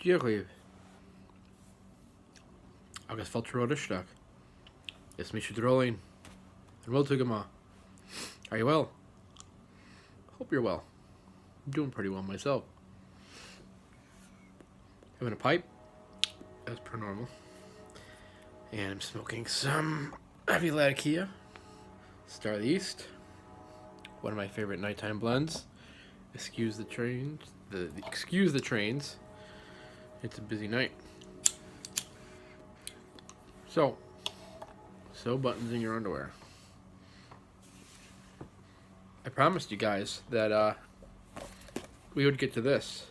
Dziękuję. Agus faltro isteach. Is mi drolling. And well to ma. Are you well? Hope you're well. I'm doing pretty well myself. Having a pipe, as per normal. And I'm smoking some heavy Latakia, Star of the East. One of my favorite nighttime blends. Excuse the trains. Excuse the trains. It's a busy night. So buttons in your underwear. I promised you guys that we would get to this.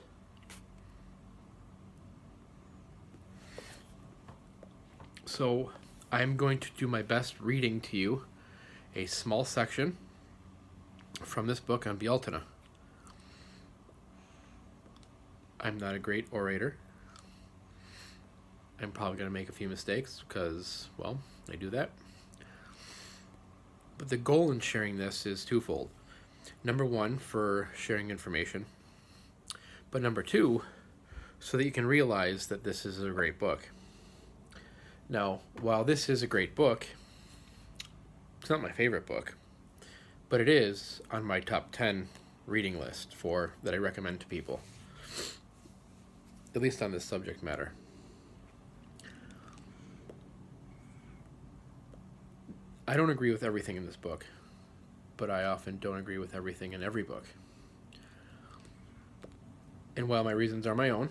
So I'm going to do my best reading to you a small section from this book on Bealtaine. I'm not a great orator. I'm probably going to make a few mistakes because, well, I do that. But the goal in sharing this is twofold. Number one, for sharing information. But number two, so that you can realize that this is a great book. Now, while this is a great book, it's not my favorite book, but it is on my top 10 reading list that I recommend to people, at least on this subject matter. I don't agree with everything in this book, but I often don't agree with everything in every book. And while my reasons are my own,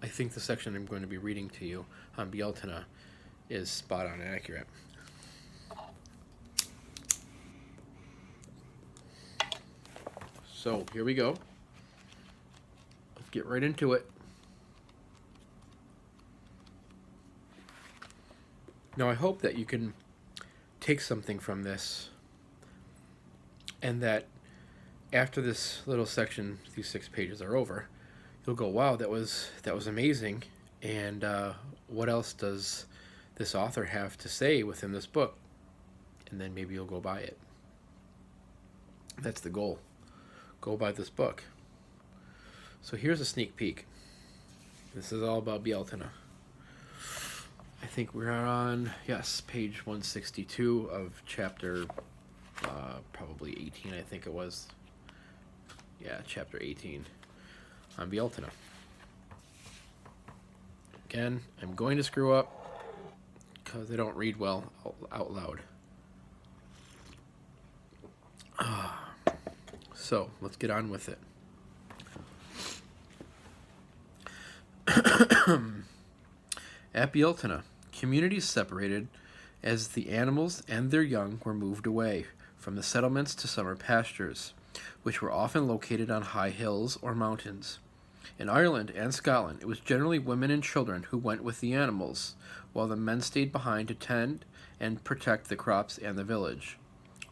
I think the section I'm going to be reading to you on Bealtaine is spot on and accurate. So here we go. Let's get right into it. Now I hope that you can take something from this, and that after this little section, these 6 pages are over, you'll go, wow, that was amazing, and what else does this author have to say within this book? And then maybe you'll go buy it. That's the goal. Go buy this book. So here's a sneak peek. This is all about Bealtaine. I think we're on, yes, page 162 of chapter probably 18, I think it was. Yeah, chapter 18 on Bealtaine. Again, I'm going to screw up because I don't read well out loud. So, let's get on with it. At Bealtaine, communities separated as the animals and their young were moved away from the settlements to summer pastures, which were often located on high hills or mountains. In Ireland and Scotland, it was generally women and children who went with the animals, while the men stayed behind to tend and protect the crops and the village.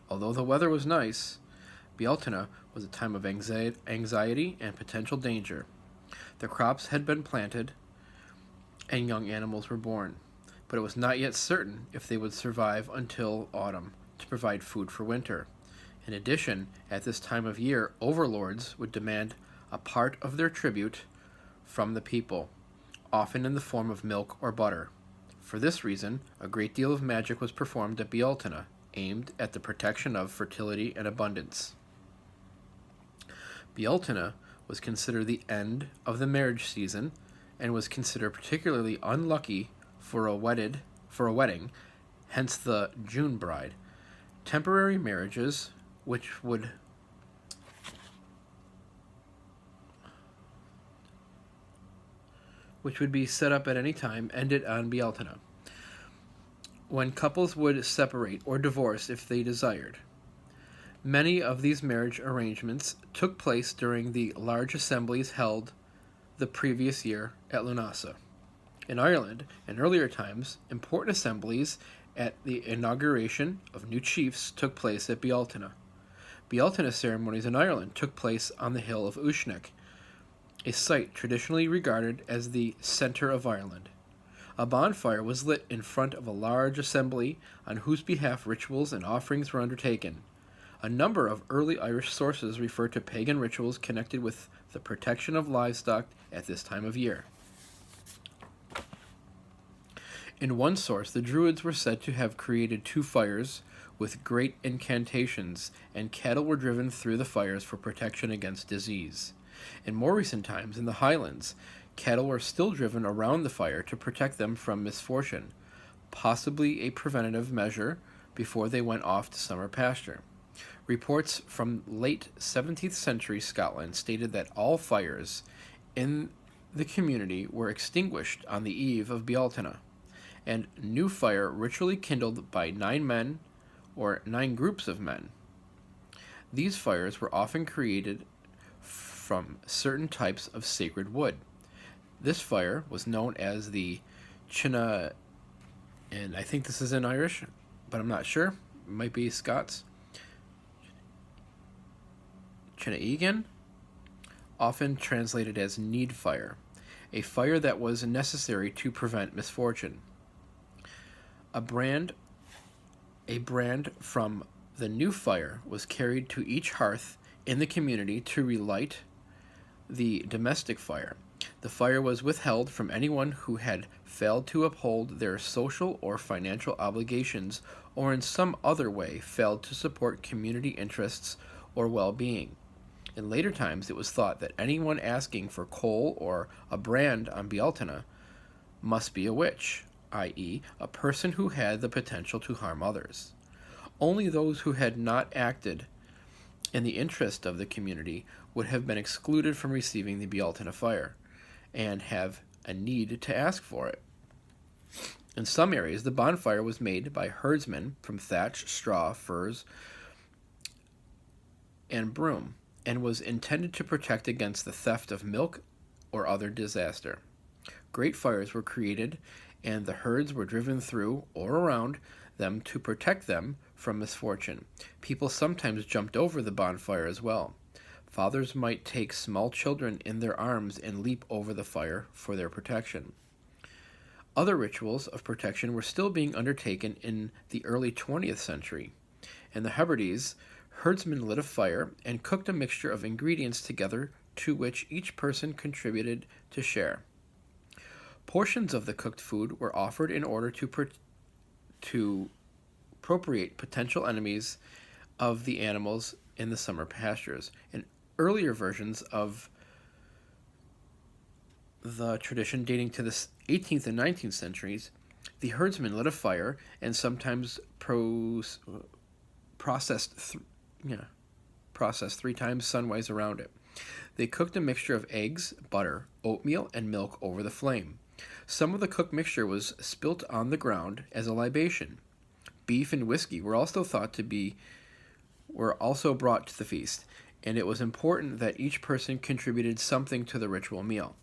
Although the weather was nice, Bealtaine was a time of anxiety and potential danger. The crops had been planted and young animals were born, but it was not yet certain if they would survive until autumn to provide food for winter. In addition, at this time of year, overlords would demand a part of their tribute from the people, often in the form of milk or butter. For this reason, a great deal of magic was performed at Bealtaine, aimed at the protection of fertility and abundance. Bealtaine was considered the end of the marriage season and was considered particularly unlucky for a wedding, hence the June bride. Temporary marriages, which would be set up at any time, ended on Bealtaine, when couples would separate or divorce if they desired. Many of these marriage arrangements took place during the large assemblies held the previous year at Lunasa. In Ireland, in earlier times, important assemblies at the inauguration of new chiefs took place at Bealtaine. Bealtaine ceremonies in Ireland took place on the hill of Uisneach, a site traditionally regarded as the centre of Ireland. A bonfire was lit in front of a large assembly on whose behalf rituals and offerings were undertaken. A number of early Irish sources refer to pagan rituals connected with the protection of livestock at this time of year. In one source, the Druids were said to have created 2 fires with great incantations, and cattle were driven through the fires for protection against disease. In more recent times, in the Highlands, cattle were still driven around the fire to protect them from misfortune, possibly a preventative measure before they went off to summer pasture. Reports from late 17th century Scotland stated that all fires in the community were extinguished on the eve of Bealtaine, and new fire ritually kindled by 9 men or 9 groups of men. These fires were often created from certain types of sacred wood. This fire was known as the China, and I think this is in Irish, but I'm not sure. It might be Scots. Chinaegan, often translated as need fire, a fire that was necessary to prevent misfortune. A brand from the new fire was carried to each hearth in the community to relight the domestic fire. The fire was withheld from anyone who had failed to uphold their social or financial obligations or in some other way failed to support community interests or well-being. In later times, it was thought that anyone asking for coal or a brand on Bealtaine must be a witch, i.e., a person who had the potential to harm others. Only those who had not acted in the interest of the community would have been excluded from receiving the Bealtaine fire and have a need to ask for it. In some areas, the bonfire was made by herdsmen from thatch, straw, furs, and broom, and was intended to protect against the theft of milk or other disaster. Great fires were created, and the herds were driven through or around them to protect them from misfortune. People sometimes jumped over the bonfire as well. Fathers might take small children in their arms and leap over the fire for their protection. Other rituals of protection were still being undertaken in the early 20th century. In the Hebrides, herdsmen lit a fire and cooked a mixture of ingredients together to which each person contributed to share. Portions of the cooked food were offered in order to appropriate potential enemies of the animals in the summer pastures. In earlier versions of the tradition dating to the 18th and 19th centuries, the herdsmen lit a fire and sometimes processed 3 times sunwise around it. They cooked a mixture of eggs, butter, oatmeal, and milk over the flame. Some of the cooked mixture was spilt on the ground as a libation. Beef and whiskey were also brought to the feast, and it was important that each person contributed something to the ritual meal.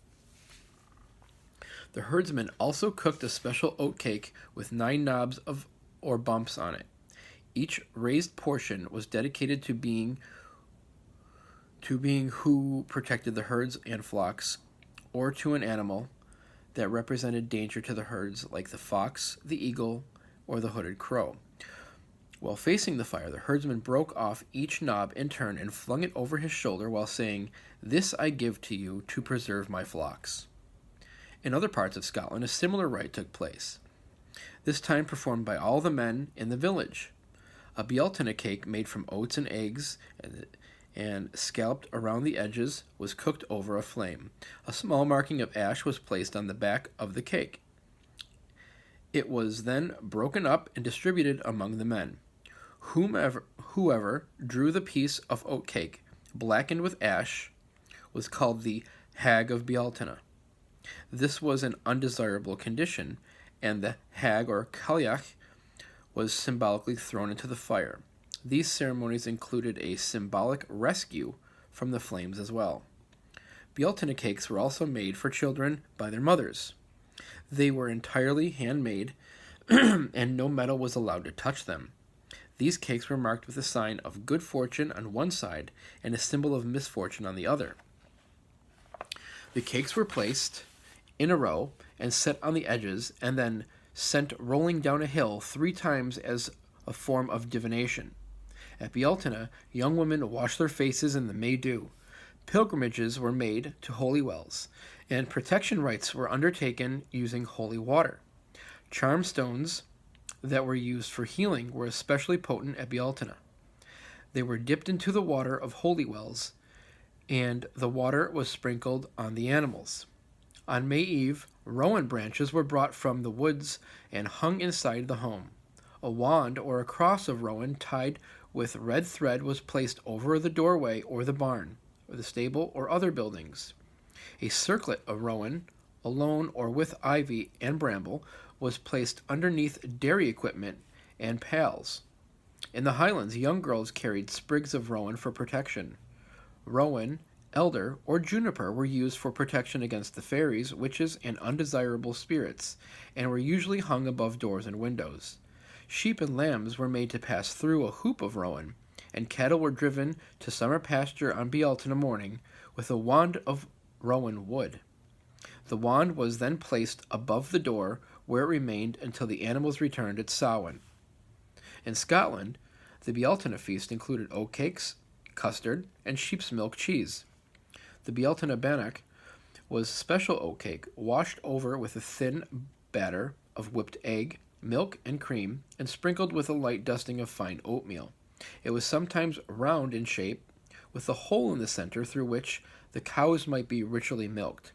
The herdsmen also cooked a special oat cake with 9 knobs or bumps on it. Each raised portion was dedicated to being who protected the herds and flocks, or to an animal that represented danger to the herds, like the fox, the eagle, or the hooded crow. While facing the fire, the herdsman broke off each knob in turn and flung it over his shoulder while saying, "This I give to you to preserve my flocks." In other parts of Scotland, a similar rite took place, this time performed by all the men in the village. A Bealtaine cake made from oats and eggs and scalloped around the edges was cooked over a flame. A small marking of ash was placed on the back of the cake. It was then broken up and distributed among the men. Whoever drew the piece of oat cake blackened with ash was called the Hag of Bealtaine. This was an undesirable condition, and the hag or cailleach was symbolically thrown into the fire. These ceremonies included a symbolic rescue from the flames as well. Bealtaine cakes were also made for children by their mothers. They were entirely handmade, and no metal was allowed to touch them. These cakes were marked with a sign of good fortune on one side and a symbol of misfortune on the other. The cakes were placed in a row and set on the edges, and then sent rolling down a hill 3 times as a form of divination. At Bealtaine, young women washed their faces in the May dew. Pilgrimages were made to holy wells, and protection rites were undertaken using holy water. Charm stones that were used for healing were especially potent at Bealtaine. They were dipped into the water of holy wells, and the water was sprinkled on the animals. On May Eve, rowan branches were brought from the woods and hung inside the home. A wand or a cross of rowan tied with red thread was placed over the doorway or the barn, or the stable or other buildings. A circlet of rowan, alone or with ivy and bramble, was placed underneath dairy equipment and pails. In the Highlands, young girls carried sprigs of rowan for protection. Rowan, elder, or juniper were used for protection against the fairies, witches, and undesirable spirits, and were usually hung above doors and windows. Sheep and lambs were made to pass through a hoop of rowan, and cattle were driven to summer pasture on Bealtaine morning with a wand of rowan wood. The wand was then placed above the door, where it remained until the animals returned at Samhain. In Scotland, the Bealtaine feast included oatcakes, custard, and sheep's milk cheese. The Bealtaine bannock was special oatcake washed over with a thin batter of whipped egg, milk, and cream, and sprinkled with a light dusting of fine oatmeal. It was sometimes round in shape, with a hole in the center through which the cows might be ritually milked.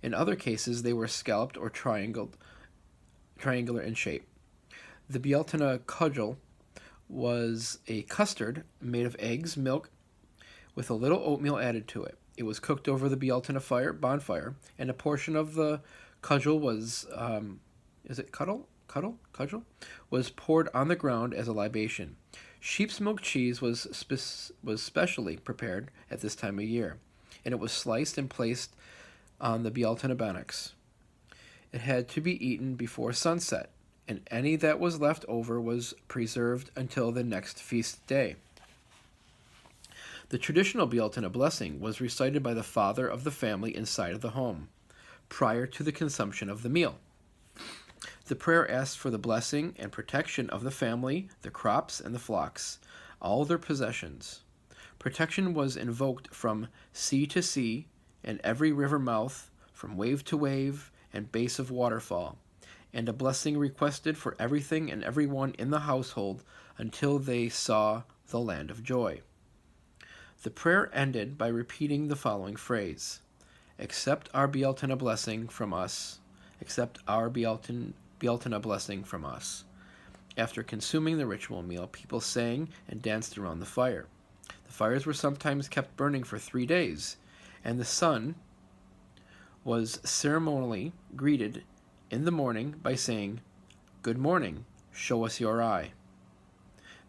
In other cases, they were scalloped or triangular in shape. The Bealtaine cudgel was a custard made of eggs, milk, with a little oatmeal added to it. It was cooked over the Bealtaine bonfire, and a portion of the cudgel was, cudgel? Was poured on the ground as a libation. Sheep's milk cheese was specially prepared at this time of year, and it was sliced and placed on the Bealtaine bannocks. It had to be eaten before sunset, and any that was left over was preserved until the next feast day. The traditional Bealtaine blessing was recited by the father of the family inside of the home, prior to the consumption of the meal. The prayer asked for the blessing and protection of the family, the crops, and the flocks, all their possessions. Protection was invoked from sea to sea, and every river mouth, from wave to wave, and base of waterfall, and a blessing requested for everything and everyone in the household until they saw the land of joy. The prayer ended by repeating the following phrase: "Accept our Bealtaine blessing from us. Accept our Bealtaine blessing from us." After consuming the ritual meal, people sang and danced around the fire. The fires were sometimes kept burning for 3 days, and the sun was ceremonially greeted in the morning by saying, "Good morning, show us your eye."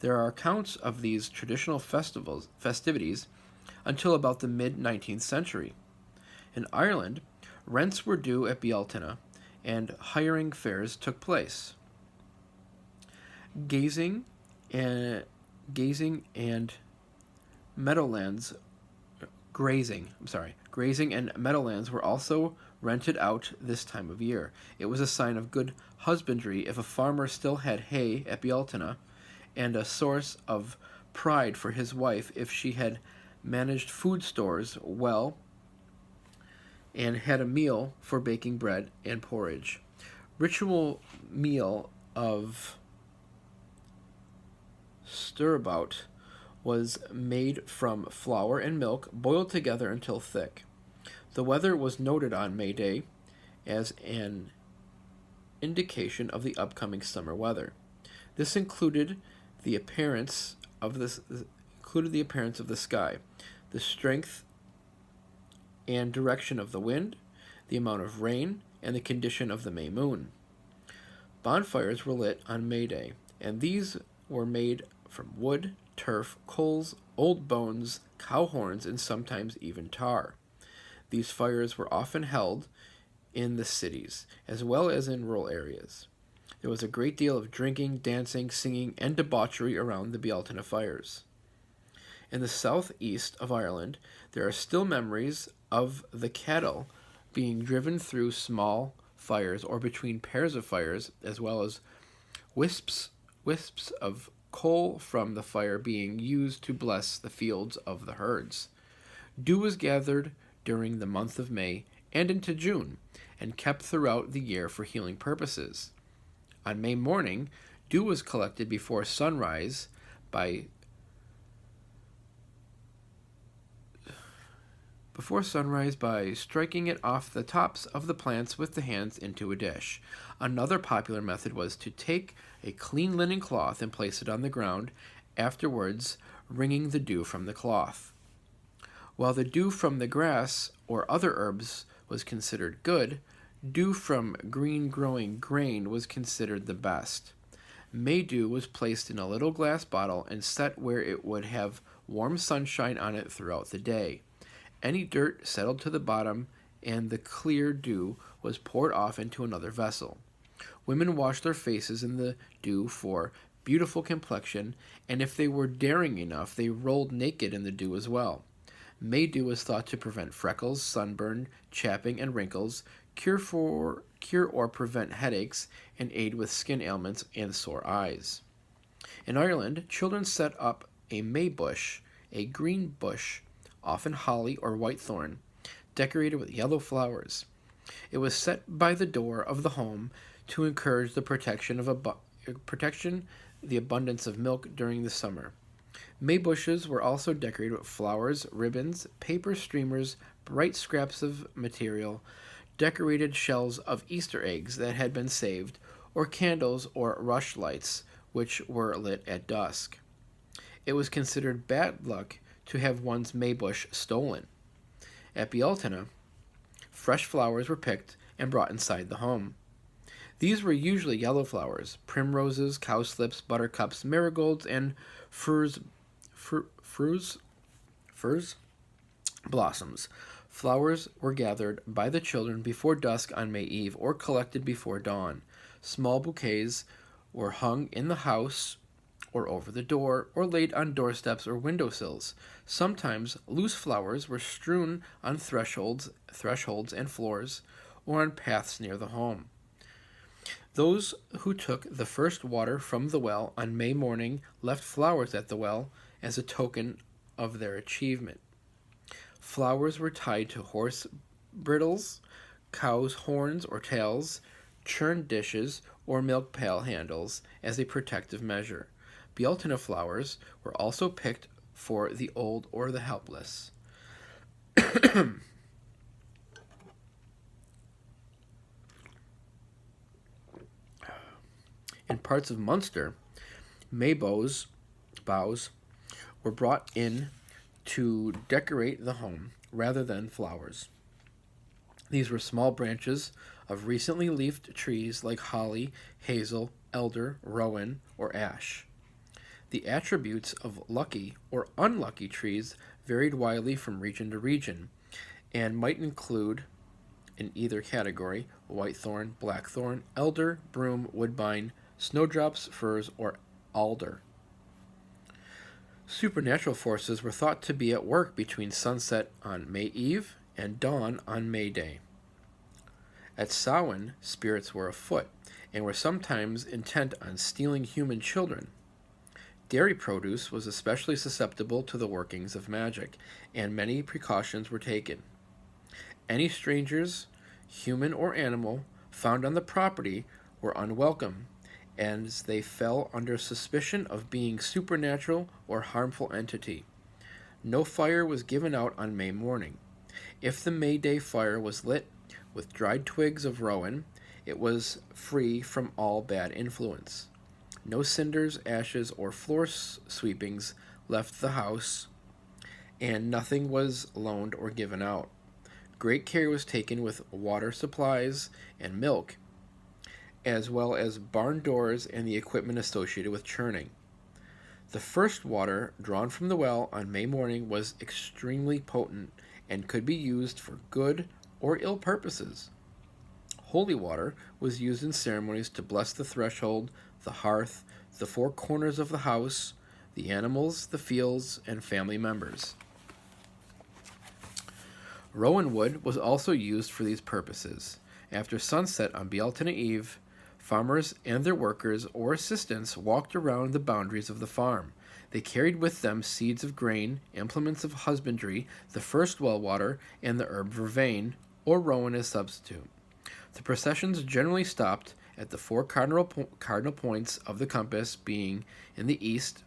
There are accounts of these traditional festivities until about the mid-19th century. In Ireland, rents were due at Bealtaine, and hiring fairs took place. Grazing and meadowlands were also rented out this time of year. It was a sign of good husbandry if a farmer still had hay at Bealtaine, and a source of pride for his wife if she had managed food stores well and had a meal for baking bread and porridge. Ritual meal of stirabout was made from flour and milk boiled together until thick. The weather was noted on May Day as an indication of the upcoming summer weather. This included the appearance of the sky, the strength and direction of the wind, the amount of rain, and the condition of the May moon. Bonfires were lit on May Day, and these were made from wood, turf, coals, old bones, cow horns, and sometimes even tar. These fires were often held in the cities, as well as in rural areas. There was a great deal of drinking, dancing, singing, and debauchery around the Bealtaine fires. In the southeast of Ireland, there are still memories of the cattle being driven through small fires or between pairs of fires, as well as wisps of coal from the fire being used to bless the fields of the herds. Dew was gathered during the month of May and into June, and kept throughout the year for healing purposes. On May morning, dew was collected before sunrise by striking it off the tops of the plants with the hands into a dish. Another popular method was to take a clean linen cloth and place it on the ground, afterwards wringing the dew from the cloth. While the dew from the grass or other herbs was considered good, dew from green-growing grain was considered the best. May dew was placed in a little glass bottle and set where it would have warm sunshine on it throughout the day. Any dirt settled to the bottom, and the clear dew was poured off into another vessel. Women washed their faces in the dew for beautiful complexion, and if they were daring enough, they rolled naked in the dew as well. May dew was thought to prevent freckles, sunburn, chapping, and wrinkles, cure or prevent headaches, and aid with skin ailments and sore eyes. In Ireland, children set up a May bush, a green bush, often holly or white thorn, decorated with yellow flowers. It was set by the door of the home to encourage the the abundance of milk during the summer. May bushes were also decorated with flowers, ribbons, paper streamers, bright scraps of material, decorated shells of Easter eggs that had been saved, or candles or rushlights, which were lit at dusk. It was considered bad luck to have one's May bush stolen. At Bealtaine, fresh flowers were picked and brought inside the home. These were usually yellow flowers: primroses, cowslips, buttercups, marigolds, and furze blossoms. Flowers were gathered by the children before dusk on May Eve or collected before dawn. Small bouquets were hung in the house or over the door, or laid on doorsteps or windowsills. Sometimes loose flowers were strewn on thresholds and floors, or on paths near the home. Those who took the first water from the well on May morning left flowers at the well as a token of their achievement. Flowers were tied to horse bridles, cows' horns or tails, churn dishes, or milk pail handles as a protective measure. Bealtaine flowers were also picked for the old or the helpless. In parts of Munster, May boughs were brought in to decorate the home rather than flowers. These were small branches of recently leafed trees like holly, hazel, elder, rowan, or ash. The attributes of lucky or unlucky trees varied widely from region to region, and might include, in either category, whitethorn, blackthorn, elder, broom, woodbine, snowdrops, firs, or alder. Supernatural forces were thought to be at work between sunset on May Eve and dawn on May Day. At Samhain, spirits were afoot, and were sometimes intent on stealing human children. Dairy produce was especially susceptible to the workings of magic, and many precautions were taken. Any strangers, human or animal, found on the property were unwelcome, as they fell under suspicion of being supernatural or harmful entity. No fire was given out on May morning. If the May Day fire was lit with dried twigs of rowan, it was free from all bad influence. No cinders, ashes, or floor sweepings left the house, and nothing was loaned or given out. Great care was taken with water supplies and milk, as well as barn doors and the equipment associated with churning. The first water drawn from the well on May morning was extremely potent and could be used for good or ill purposes. Holy water was used in ceremonies to bless the threshold, the hearth, the four corners of the house, the animals, the fields, and family members. Rowan wood was also used for these purposes. After sunset on Bealtaine Eve, Farmers and their workers or assistants walked around the boundaries of the farm. They carried with them seeds of grain, implements of husbandry, the first well water, and the herb vervain, or rowan as substitute. The processions generally stopped at the four cardinal points of the compass, beginning in the east,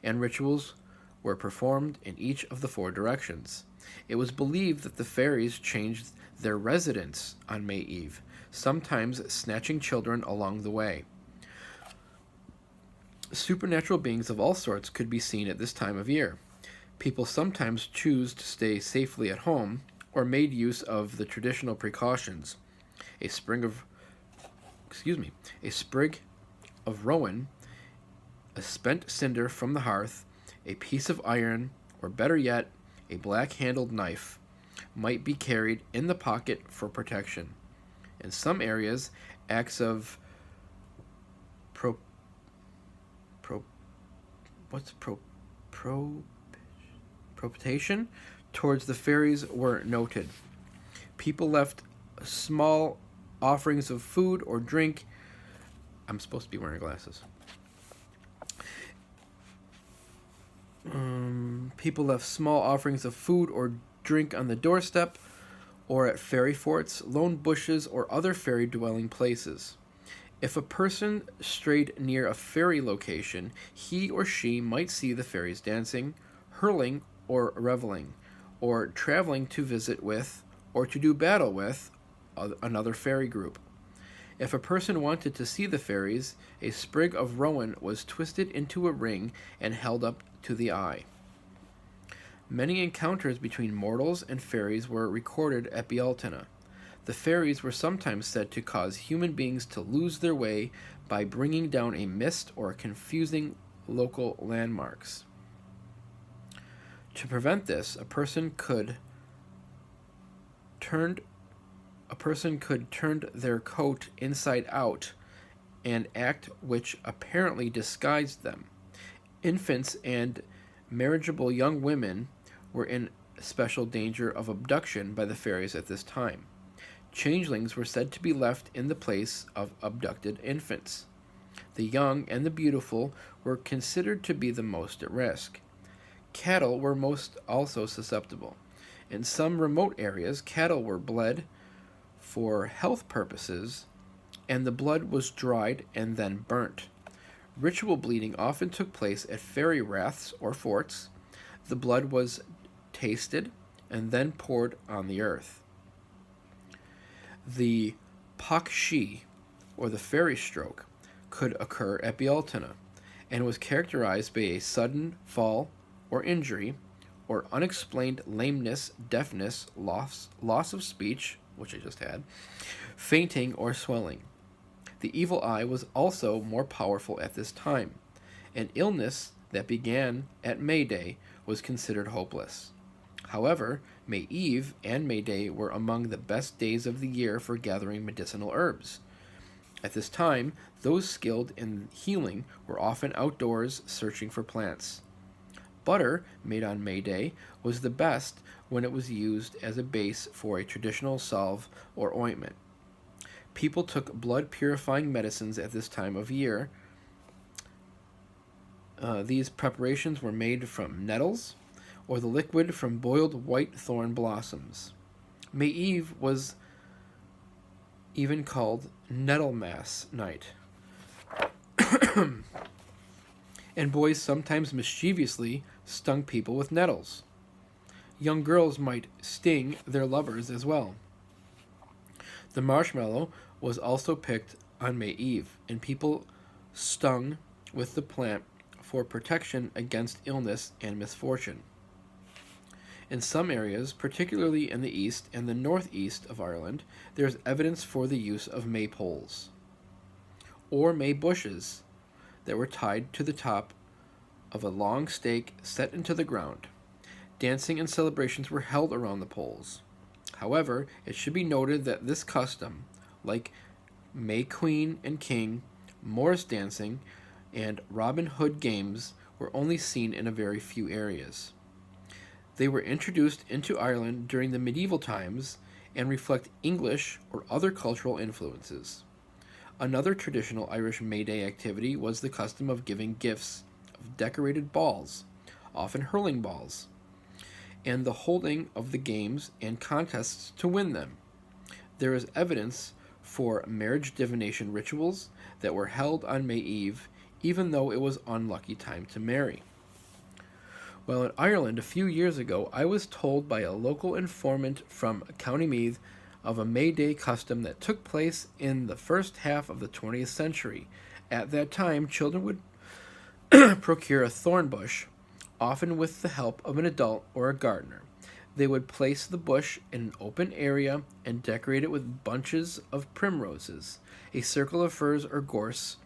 and rituals were performed in each of the four directions. It was believed that the fairies changed their residence on May Eve, sometimes snatching children along the way. Supernatural beings of all sorts could be seen at this time of year. People sometimes chose to stay safely at home or made use of the traditional precautions. A sprig of rowan, a spent cinder from the hearth, a piece of iron, or better yet, a black-handled knife, might be carried in the pocket for protection. In some areas, acts of propitiation towards the fairies were noted. People left small offerings of food or drink. I'm supposed to be wearing glasses. People left small offerings of food or drink on the doorstep or at fairy forts, lone bushes, or other fairy dwelling places. If a person strayed near a fairy location, he or she might see the fairies dancing, hurling, or reveling, or traveling to visit with, or to do battle with, another fairy group. If a person wanted to see the fairies, a sprig of rowan was twisted into a ring and held up to the eye. Many encounters between mortals and fairies were recorded at Bealtaine. The fairies were sometimes said to cause human beings to lose their way by bringing down a mist or confusing local landmarks. To prevent this, a person could turn their coat inside out, an act which apparently disguised them. Infants and marriageable young women were in special danger of abduction by the fairies at this time. Changelings were said to be left in the place of abducted infants. The young and the beautiful were considered to be the most at risk. Cattle were most also susceptible. In some remote areas, cattle were bled for health purposes, and the blood was dried and then burnt. Ritual bleeding often took place at fairy raths or forts. The blood was tasted and then poured on the earth. The pakshi, or the fairy stroke, could occur at Bealtaine, and was characterized by a sudden fall or injury, or unexplained lameness, deafness, loss of speech, which I just had, fainting, or swelling. The evil eye was also more powerful at this time. An illness that began at May Day was considered hopeless. However, May Eve and May Day were among the best days of the year for gathering medicinal herbs. At this time, those skilled in healing were often outdoors searching for plants. Butter, made on May Day, was the best when it was used as a base for a traditional salve or ointment. People took blood-purifying medicines at this time of year. These preparations were made from nettles, or the liquid from boiled white thorn blossoms. May Eve was even called Nettlemas Night. And boys sometimes mischievously stung people with nettles. Young girls might sting their lovers as well. The marshmallow was also picked on May Eve, and people stung with the plant for protection against illness and misfortune. In some areas, particularly in the east and the northeast of Ireland, there is evidence for the use of maypoles, or may bushes, that were tied to the top of a long stake set into the ground. Dancing and celebrations were held around the poles. However, it should be noted that this custom, like May Queen and King, Morris dancing, and Robin Hood games, were only seen in a very few areas. They were introduced into Ireland during the medieval times and reflect English or other cultural influences. Another traditional Irish May Day activity was the custom of giving gifts of decorated balls, often hurling balls, and the holding of the games and contests to win them. There is evidence for marriage divination rituals that were held on May Eve, even though it was unlucky time to marry. Well, in Ireland, a few years ago, I was told by a local informant from County Meath of a May Day custom that took place in the first half of the 20th century. At that time, children would procure a thorn bush, often with the help of an adult or a gardener. They would place the bush in an open area and decorate it with bunches of primroses, a circle of furze or gorse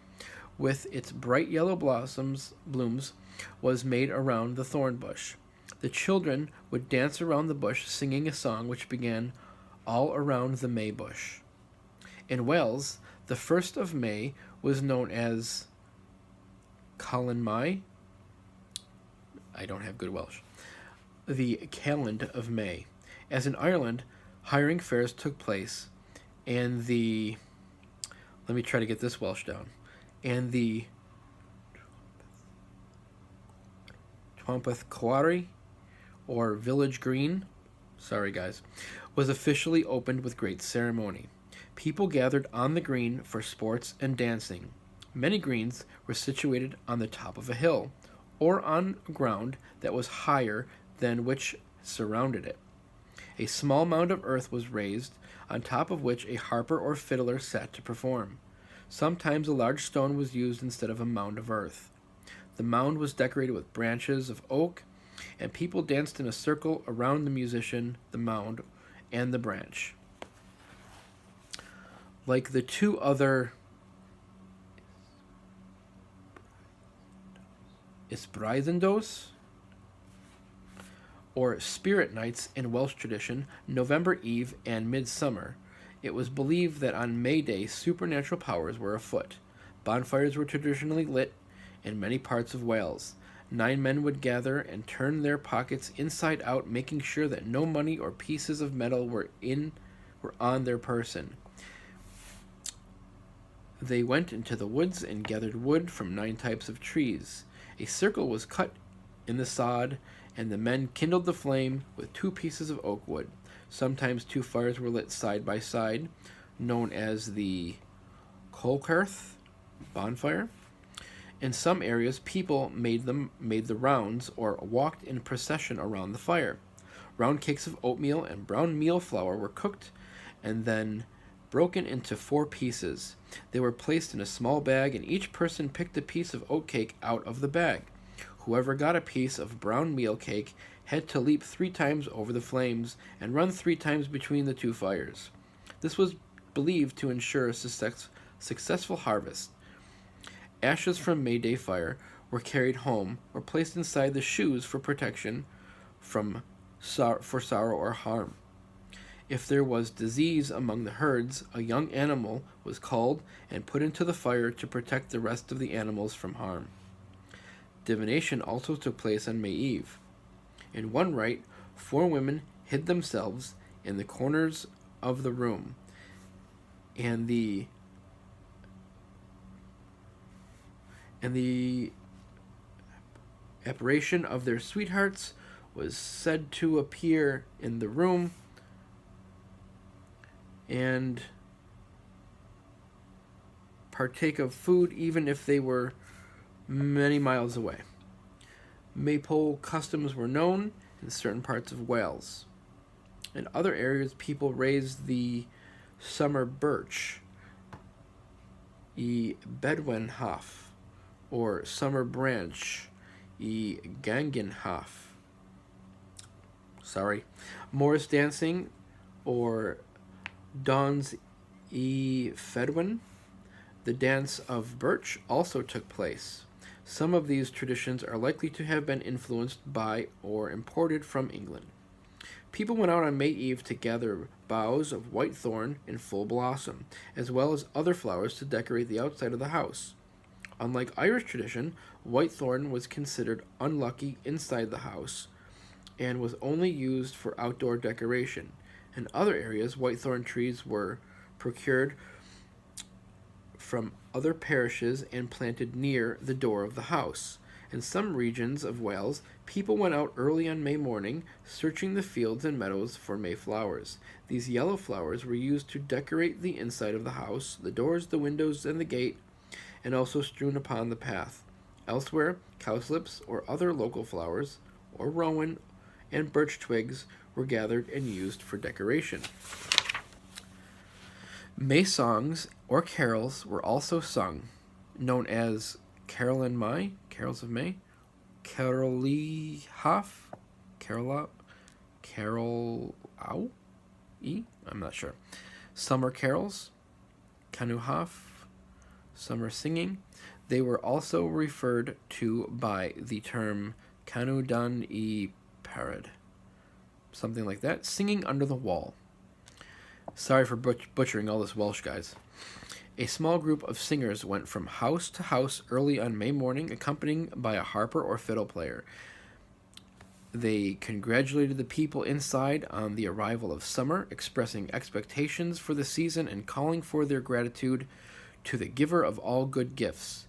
with its bright yellow blooms was made around the thorn bush. The children would dance around the bush singing a song which began, "All around the May bush." In Wales, the 1st of May was known as Calan Mai. I don't have good Welsh. The Calend of May. As in Ireland, hiring fairs took place, and let me try to get this Welsh down, and the Twampeth Quarry, or Village Green, sorry guys, was officially opened with great ceremony. People gathered on the green for sports and dancing. Many greens were situated on the top of a hill, or on ground that was higher than which surrounded it. A small mound of earth was raised, on top of which a harper or fiddler sat to perform. Sometimes a large stone was used instead of a mound of earth. The mound was decorated with branches of oak, and people danced in a circle around the musician, the mound, and the branch. Like the two other Ysbraidendos, or spirit nights in Welsh tradition, November Eve and Midsummer, it was believed that on May Day supernatural powers were afoot. Bonfires were traditionally lit in many parts of Wales. 9 men would gather and turn their pockets inside out, making sure that no money or pieces of metal were on their person. They went into the woods and gathered wood from 9 types of trees. A circle was cut in the sod, and the men kindled the flame with 2 pieces of oak wood. Sometimes 2 fires were lit side by side, known as the Colcarth bonfire. In some areas, people made the rounds or walked in procession around the fire. Round cakes of oatmeal and brown meal flour were cooked and then broken into 4 pieces. They were placed in a small bag, and each person picked a piece of oatcake out of the bag. Whoever got a piece of brown meal cake had to leap 3 times over the flames and run 3 times between the 2 fires. This was believed to ensure a successful harvest. Ashes from May Day fire were carried home or placed inside the shoes for protection for sorrow or harm. If there was disease among the herds, a young animal was culled and put into the fire to protect the rest of the animals from harm. Divination also took place on May Eve. In one rite, 4 women hid themselves in the corners of the room, and the apparition of their sweethearts was said to appear in the room and partake of food even if they were many miles away. Maypole customs were known in certain parts of Wales. In other areas, people raised the summer birch, y bedwenhaf, or summer branch, y gangenhaf. Morris dancing, or Dons y Fedwin, the dance of birch, also took place. Some of these traditions are likely to have been influenced by or imported from England. People went out on May Eve to gather boughs of white thorn in full blossom, as well as other flowers to decorate the outside of the house. Unlike Irish tradition, white thorn was considered unlucky inside the house and was only used for outdoor decoration. In other areas, white thorn trees were procured from other parishes and planted near the door of the house. In some regions of Wales, people went out early on May morning, searching the fields and meadows for May flowers. These yellow flowers were used to decorate the inside of the house, the doors, the windows, and the gate, and also strewn upon the path. Elsewhere, cowslips or other local flowers, or rowan and birch twigs, were gathered and used for decoration. May songs or carols were also sung, known as Carol and May, Carols of May, Carolihaf, Carol-ow, I'm not sure. Summer carols, Canuhaf, summer singing. They were also referred to by the term Canudan y Parad, something like that, singing under the wall. Sorry for butchering all this Welsh, guys. A small group of singers went from house to house early on May morning, accompanied by a harper or fiddle player. They congratulated the people inside on the arrival of summer, expressing expectations for the season and calling for their gratitude to the giver of all good gifts.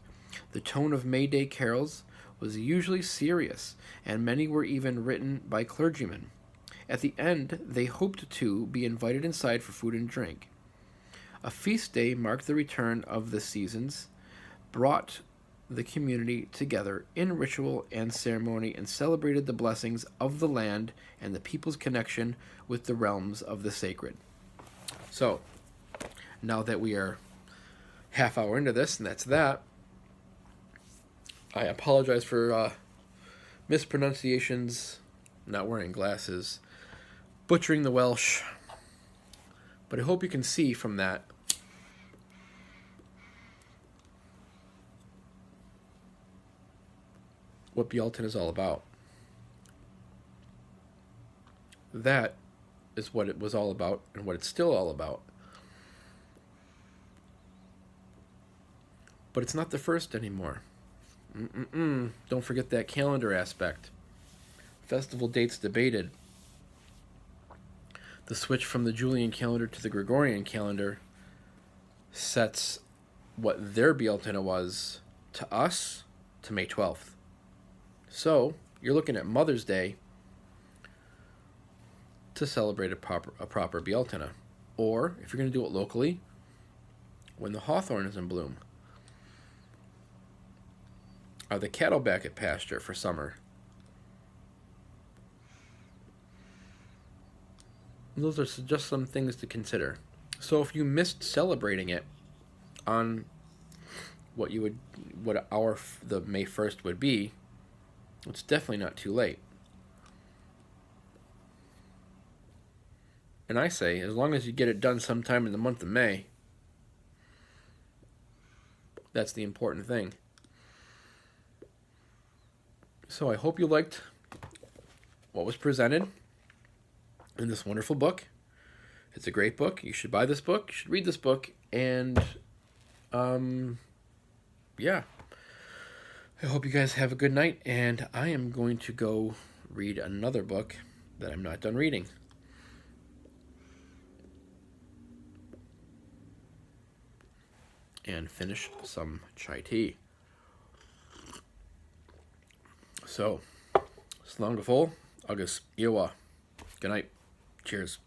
The tone of May Day carols was usually serious, and many were even written by clergymen. At the end, they hoped to be invited inside for food and drink. A feast day marked the return of the seasons, brought the community together in ritual and ceremony, and celebrated the blessings of the land and the people's connection with the realms of the sacred. So, now that we are half hour into this, and that's that, I apologize for mispronunciations, not wearing glasses, butchering the Welsh, but I hope you can see from that what Bealtaine is all about. That is what it was all about and what it's still all about. But it's not the first anymore. Don't forget that calendar aspect. Festival dates debated. The switch from the Julian calendar to the Gregorian calendar sets what their Bealtaine was to us to May 12th. So, you're looking at Mother's Day to celebrate a proper Bealtaine. Or, if you're going to do it locally, when the hawthorn is in bloom. Are the cattle back at pasture for summer? Those are just some things to consider. So if you missed celebrating it on the May 1st would be, it's definitely not too late. And I say, as long as you get it done sometime in the month of May, that's the important thing. So I hope you liked what was presented in this wonderful book. It's a great book. You should buy this book. You should read this book. And, yeah. I hope you guys have a good night. And I am going to go read another book that I'm not done reading. And finish some chai tea. So, slán go fóill, agus iarrthá. Good night. Cheers.